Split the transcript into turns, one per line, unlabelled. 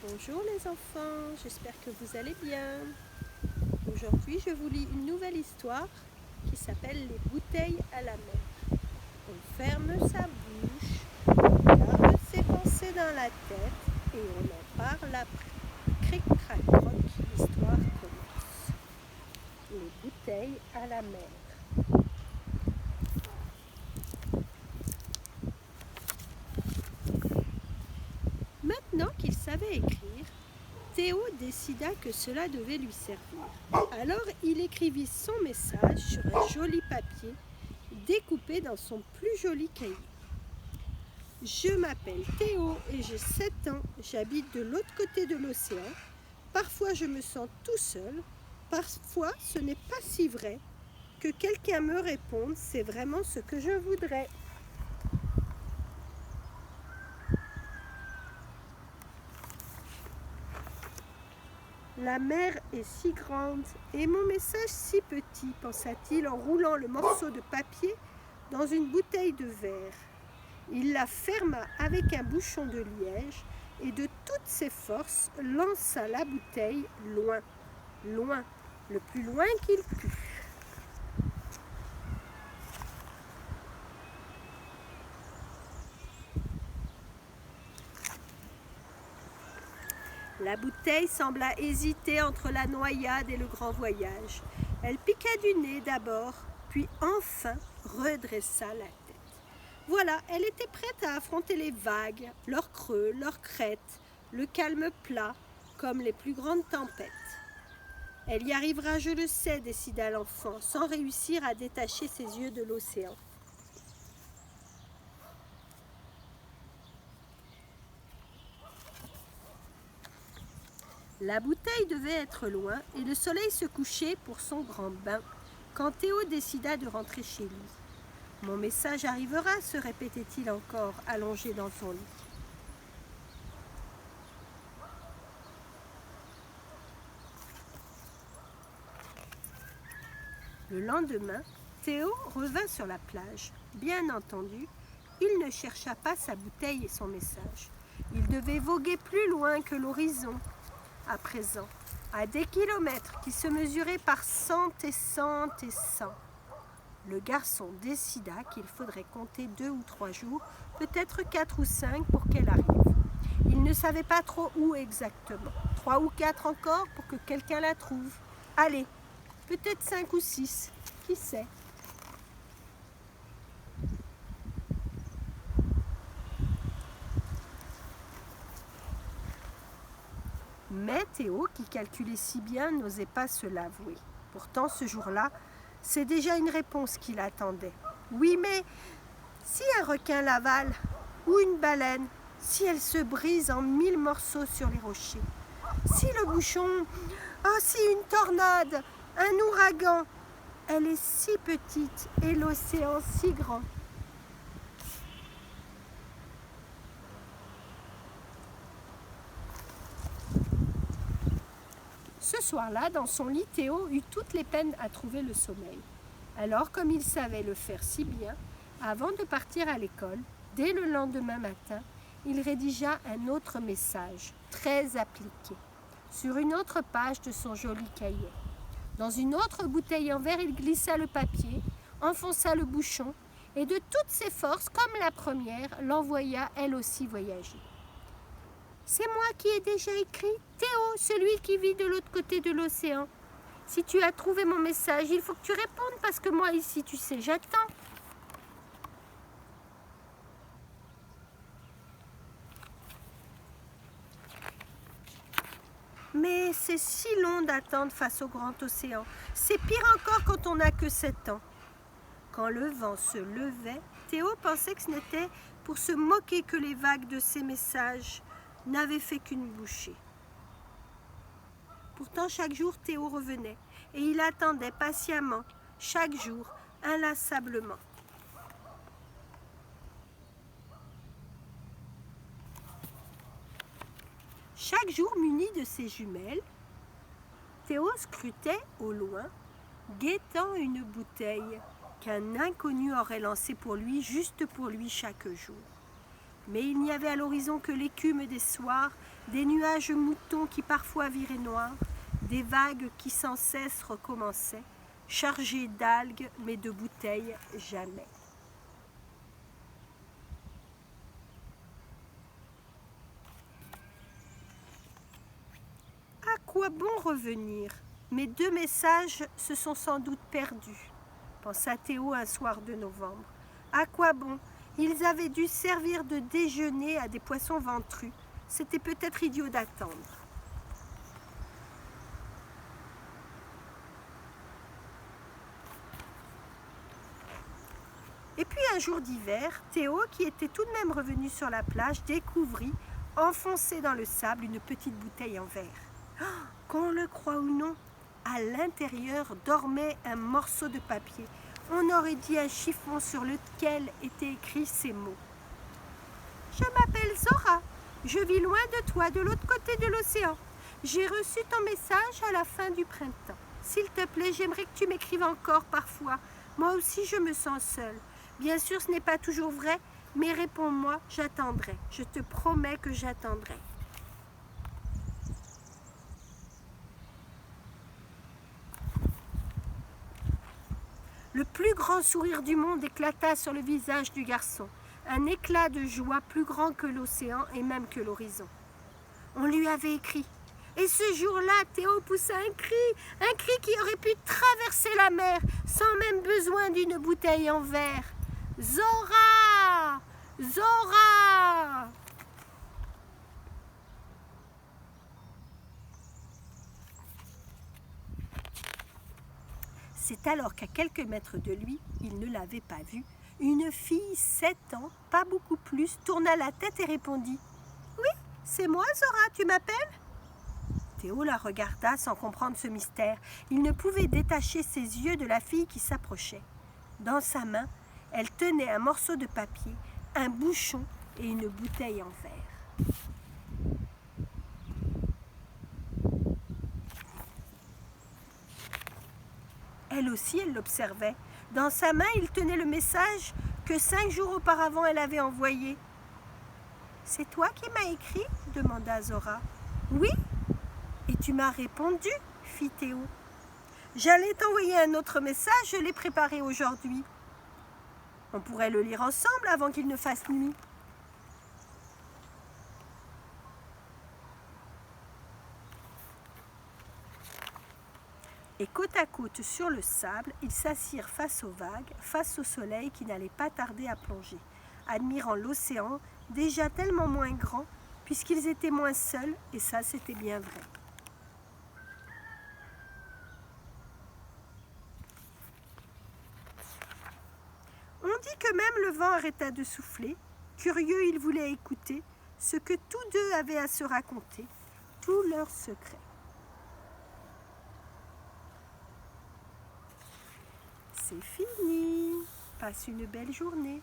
Bonjour les enfants, j'espère que vous allez bien. Aujourd'hui, je vous lis une nouvelle histoire qui s'appelle Les bouteilles à la mer. On ferme sa bouche, on garde ses pensées dans la tête et on en parle après. Cric crac croc, l'histoire commence. Les bouteilles à la mer. Maintenant qu'il savait écrire, Théo décida que cela devait lui servir. Alors il écrivit son message sur un joli papier découpé dans son plus joli cahier. Je m'appelle Théo et j'ai 7 ans, j'habite de l'autre côté de l'océan. Parfois je me sens tout seul, parfois ce n'est pas si vrai. Que quelqu'un me réponde, c'est vraiment ce que je voudrais. La mer est si grande et mon message si petit, pensa-t-il en roulant le morceau de papier dans une bouteille de verre. Il la ferma avec un bouchon de liège et de toutes ses forces lança la bouteille loin, loin, le plus loin qu'il put. La bouteille sembla hésiter entre la noyade et le grand voyage. Elle piqua du nez d'abord, puis enfin redressa la tête. Voilà, elle était prête à affronter les vagues, leurs creux, leurs crêtes, le calme plat, comme les plus grandes tempêtes. Elle y arrivera, je le sais, décida l'enfant, sans réussir à détacher ses yeux de l'océan. La bouteille devait être loin et le soleil se couchait pour son grand bain quand Théo décida de rentrer chez lui. Mon message arrivera, se répétait-il encore, allongé dans son lit. Le lendemain, Théo revint sur la plage. Bien entendu, il ne chercha pas sa bouteille et son message. Il devait voguer plus loin que l'horizon. À présent, à des kilomètres qui se mesuraient par 100 et 100 et 100. Le garçon décida qu'il faudrait compter 2 ou 3 jours, peut-être 4 ou 5 pour qu'elle arrive. Il ne savait pas trop où exactement. 3 ou 4 encore pour que quelqu'un la trouve. Allez, peut-être 5 ou 6, qui sait ? Mais Théo, qui calculait si bien, n'osait pas se l'avouer. Pourtant, ce jour-là, c'est déjà une réponse qui l'attendait. Oui, mais si un requin l'avale, ou une baleine, si elle se brise en 1000 morceaux sur les rochers, si le bouchon, si une tornade, un ouragan, elle est si petite et l'océan si grand. Ce soir-là, dans son lit, Théo eut toutes les peines à trouver le sommeil. Alors, comme il savait le faire si bien, avant de partir à l'école, dès le lendemain matin, il rédigea un autre message, très appliqué, sur une autre page de son joli cahier. Dans une autre bouteille en verre, il glissa le papier, enfonça le bouchon, et de toutes ses forces, comme la première, l'envoya elle aussi voyager. C'est moi qui ai déjà écrit, Théo, celui qui vit de l'autre côté de l'océan. Si tu as trouvé mon message, il faut que tu répondes parce que moi ici, tu sais, j'attends. Mais c'est si long d'attendre face au grand océan. C'est pire encore quand on n'a que 7 ans. Quand le vent se levait, Théo pensait que ce n'était pour se moquer que les vagues de ses messages n'avaient fait qu'une bouchée. Pourtant, chaque jour, Théo revenait et il attendait patiemment, chaque jour, inlassablement. Chaque jour muni de ses jumelles, Théo scrutait au loin, guettant une bouteille qu'un inconnu aurait lancée pour lui, juste pour lui chaque jour. Mais il n'y avait à l'horizon que l'écume des soirs des nuages moutons qui parfois viraient noirs, des vagues qui sans cesse recommençaient, chargées d'algues mais de bouteilles jamais. À quoi bon revenir? Mes 2 messages se sont sans doute perdus, pensa Théo un soir de novembre. À quoi bon? Ils avaient dû servir de déjeuner à des poissons ventrus. C'était peut-être idiot d'attendre. Et puis un jour d'hiver, Théo, qui était tout de même revenu sur la plage, découvrit, enfoncée dans le sable, une petite bouteille en verre. Oh, qu'on le croie ou non, à l'intérieur dormait un morceau de papier. On aurait dit un chiffon sur lequel étaient écrits ces mots. « Je m'appelle Zora. Je vis loin de toi, de l'autre côté de l'océan. J'ai reçu ton message à la fin du printemps. S'il te plaît, j'aimerais que tu m'écrives encore parfois. Moi aussi, je me sens seule. Bien sûr, ce n'est pas toujours vrai, mais réponds-moi, j'attendrai. Je te promets que j'attendrai. » Le plus grand sourire du monde éclata sur le visage du garçon, un éclat de joie plus grand que l'océan et même que l'horizon. On lui avait écrit. Et ce jour-là, Théo poussa un cri qui aurait pu traverser la mer sans même besoin d'une bouteille en verre. « Zora! Zora !» C'est alors qu'à quelques mètres de lui, il ne l'avait pas vue, une fille, 7 ans, pas beaucoup plus, tourna la tête et répondit « Oui, c'est moi, Zora, tu m'appelles ?» Théo la regarda sans comprendre ce mystère. Il ne pouvait détacher ses yeux de la fille qui s'approchait. Dans sa main, elle tenait un morceau de papier, un bouchon et une bouteille en verre. Elle aussi, elle l'observait. Dans sa main, il tenait le message que 5 jours auparavant, elle avait envoyé. « C'est toi qui m'as écrit ?» demanda Zora. « Oui. Et tu m'as répondu ?» fit Théo. « J'allais t'envoyer un autre message, je l'ai préparé aujourd'hui. On pourrait le lire ensemble avant qu'il ne fasse nuit. » Et côte à côte sur le sable, ils s'assirent face aux vagues, face au soleil qui n'allait pas tarder à plonger, admirant l'océan déjà tellement moins grand puisqu'ils étaient moins seuls, et ça c'était bien vrai. On dit que même le vent arrêta de souffler. Curieux, ils voulaient écouter ce que tous deux avaient à se raconter, tous leurs secrets. C'est fini. Passe une belle journée.